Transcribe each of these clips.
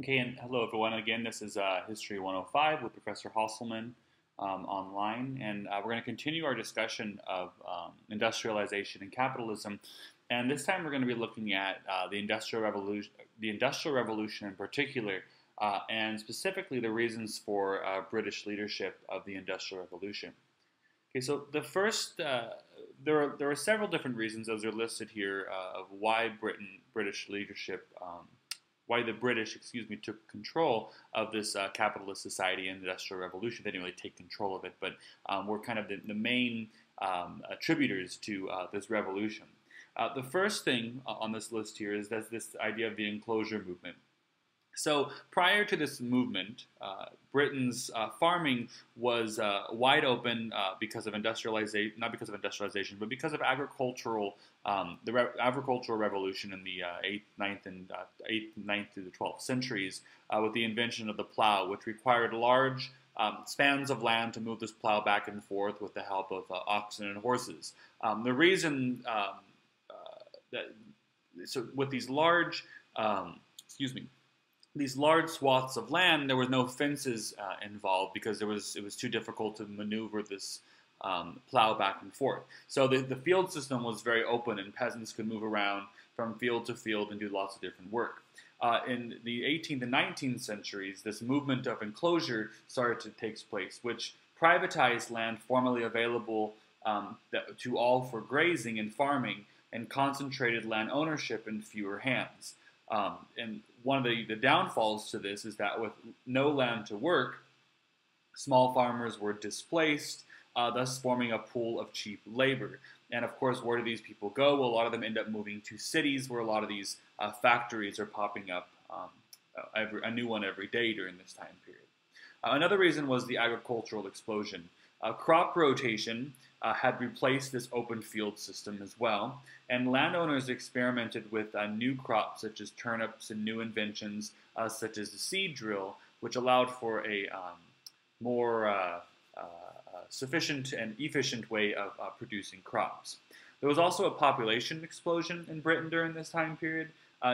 Okay, and hello everyone. Again, this is History 105 with Professor Hasselman online, and we're going to continue our discussion of industrialization and capitalism. And this time, we're going to be looking at the Industrial Revolution in particular, and specifically the reasons for British leadership of the Industrial Revolution. Okay, so the first, there are several different reasons, as are listed here, of why British leadership. Why the British, took control of this capitalist society and industrial revolution. They didn't really take control of it, but were kind of the main attributors to this revolution. The first thing on this list here is that this idea of the enclosure movement. So prior to this movement, Britain's farming was wide open because of industrialization, not because of industrialization, but because of agricultural revolution in the 8th through the 12th centuries, with the invention of the plow, which required large spans of land to move this plow back and forth with the help of oxen and horses. The reason that so with these large, these large swaths of land, there was no fences involved because it was too difficult to maneuver this plow back and forth. So the field system was very open, and peasants could move around from field to field and do lots of different work. In the 18th and 19th centuries, this movement of enclosure started to take place, which privatized land formerly available to all for grazing and farming, and concentrated land ownership in fewer hands. And one of the downfalls to this is that with no land to work, small farmers were displaced, thus forming a pool of cheap labor. And of course, where do these people go? Well, a lot of them end up moving to cities where a lot of these factories are popping up, a new one every day during this time period. Another reason was the agricultural explosion. Crop rotation had replaced this open field system as well, and landowners experimented with new crops such as turnips and new inventions such as the seed drill, which allowed for a more sufficient and efficient way of producing crops. There was also a population explosion in Britain during this time period.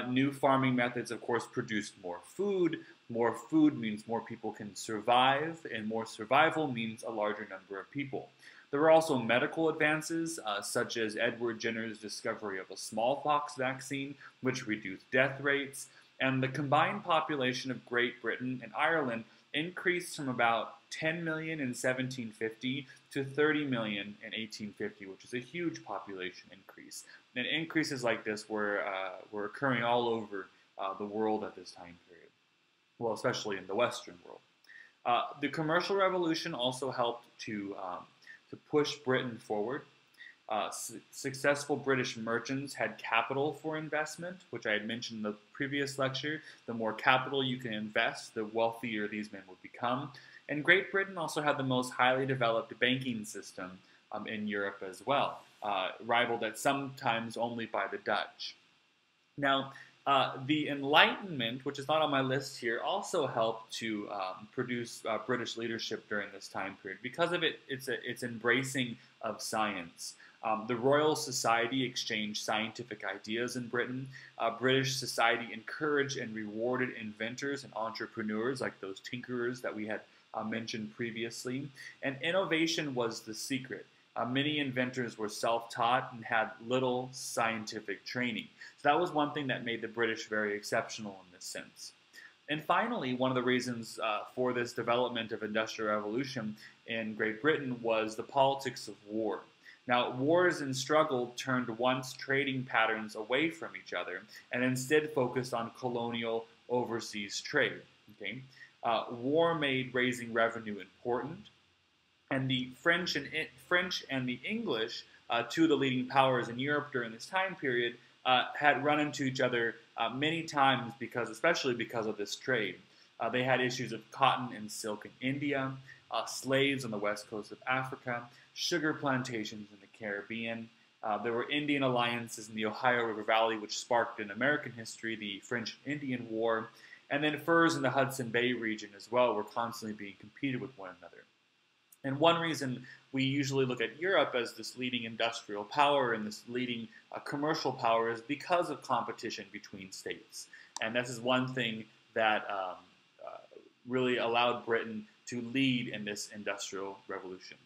New farming methods, of course, produced more food. More food means more people can survive, and more survival means a larger number of people. There were also medical advances, such as Edward Jenner's discovery of a smallpox vaccine, which reduced death rates, and the combined population of Great Britain and Ireland increased from about 10 million in 1750 to 30 million in 1850, which is a huge population increase. And increases like this were occurring all over the world at this time period, well, especially in the Western world. The commercial revolution also helped to push Britain forward. Successful British merchants had capital for investment, which I had mentioned in the previous lecture. The more capital you can invest, the wealthier these men would become. And Great Britain also had the most highly developed banking system in Europe as well, rivaled at sometimes only by the Dutch. Now, the Enlightenment, which is not on my list here, also helped to produce British leadership during this time period. Because of its embracing of science. The Royal Society exchanged scientific ideas in Britain. British society encouraged and rewarded inventors and entrepreneurs like those tinkerers that we had mentioned previously. And innovation was the secret. Many inventors were self-taught and had little scientific training. So that was one thing that made the British very exceptional in this sense. And finally, one of the reasons for this development of industrial revolution in Great Britain was the politics of war. Now, wars and struggle turned once trading patterns away from each other and instead focused on colonial overseas trade. Okay? War made raising revenue important, and the French and the English, two of the leading powers in Europe during this time period, had run into each other many times especially because of this trade. They had issues of cotton and silk in India, slaves on the west coast of Africa, sugar plantations in the Caribbean. There were Indian alliances in the Ohio River Valley, which sparked in American history the French and Indian War. And then furs in the Hudson Bay region as well were constantly being competed with one another. And one reason we usually look at Europe as this leading industrial power and this leading commercial power is because of competition between states. And this is one thing that really allowed Britain to lead in this industrial revolution.